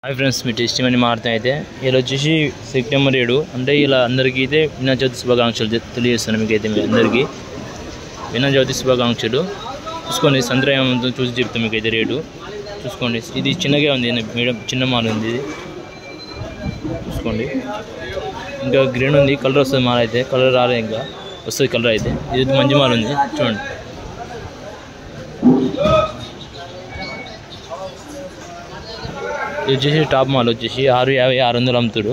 Hi friends, మీ tasty money మారుతాయి. అయితే ఇలా వచ్చేసి సెప్టెంబర్ 7 అంటే ఇలా అందరికీ అయితే వినాయక చవితి శుభాకాంక్షలు తెలియజేస్తున్నాను. మీకైతే మీ అందరికీ వినాయక చవితి శుభాకాంక్షలు. చూసుకోండి, సంత్రయం చూసి చెప్తాను మీకైతే రేటు చూసుకోండి. ఇది చిన్నగా ఉంది, మీడియం చిన్న మాల ఉంది. ఇది చూసుకోండి. ఇంకా గ్రీన్ ఉంది, కలర్ వస్తుంది. మాల అయితే కలర్ రాలేదు, ఇంకా వస్తుంది కలర్ అయితే. ఇది మంచి మాల ఉంది చూడండి. ఇది వచ్చేసి టాప్ మాల్ వచ్చేసి 650 600 అమ్ముతాడు.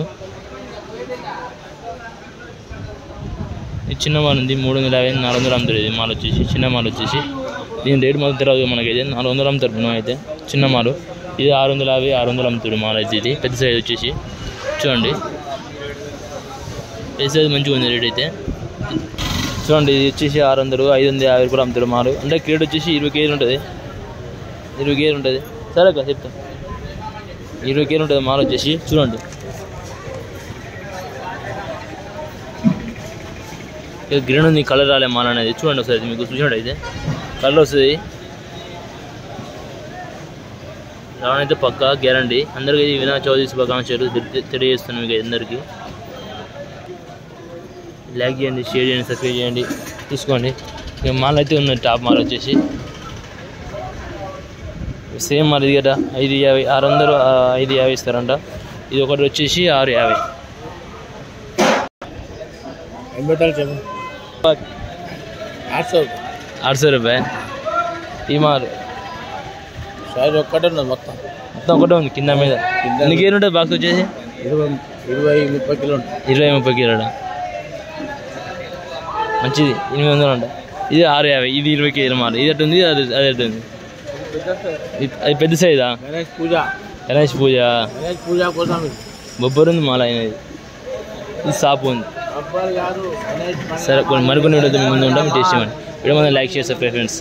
ఇది చిన్న మాల్ ఉంది 350 400 అమ్ముతాడు. ఇది మాల్ వచ్చేసి చిన్న మాల్ వచ్చేసి దీని రేటు మాత్రం తెలియదు మనకైతే. 400 అమ్ముతారు మనం అయితే చిన్న మాలు. ఇది 650 600 అమ్ముతాడు మాల్ అయితే. ఇది పెద్ద సైజ్ వచ్చేసి చూడండి, పెద్ద సైజ్ మంచిగా ఉంది రేట్ అయితే చూడండి. ఇది వచ్చేసి 600 550 కూడా అమ్ముతాడు మాలు. అంటే క్రేట్ వచ్చేసి 20 కేజీలు ఉంటుంది, 20 కేజీలు ఉంటుంది. సరే అక్క చెప్తా, 20 కేజీలు ఉంటుంది మాల్ వచ్చేసి చూడండి. ఇక గ్రీన్ ఉంది, కలర్ రాలే మాల్ అనేది చూడండి ఒకసారి. మీకు చూసినట్టు అయితే కలర్ వస్తుంది, రావనైతే పక్కా గ్యారంటీ. అందరికీ వినాయక చవితి శుభాకాంక్షలు తెలియజేస్తున్నాను మీకు అందరికీ. లైక్ చేయండి, షేర్ చేయండి, సబ్స్క్రైబ్ చేయండి. తీసుకోండి. ఇక మాల్ అయితే ఉన్నది టాప్ మాల్ వచ్చేసి సేమ్ మరి ఇది కదా 550 600 550 ఇస్తారంట. ఇది ఒకటి వచ్చేసి 650. 800 రూపాయ ఈ మారు. ఒక్కటే ఉన్నది, మొత్తం ఒకటే ఉంది కింద మీద. ఎన్ని కేజీలు ఉంటుంది బాక్స్ వచ్చేసి? 20-30 కిలో ఉంటుంది. 20-30 కిలోడా మంచిది. 800 అంట. ఇది 650. ఇది 20 కేజీల మాల. ఇది అట్టు ఉంది, అది అటు ఉంది. అది పెద్ద సైజా? గణేష్ పూజ కోసం బొబ్బరు ఉంది మాల అయినది. ఇది సాపు ఉంది. సరే, మరికొన్ని వీడియోతో ముందు ఉంటాం. టేస్ట్ ఇవ్వండి. వీడియో మనం లైక్ చేస్తారు ఫ్రెండ్స్.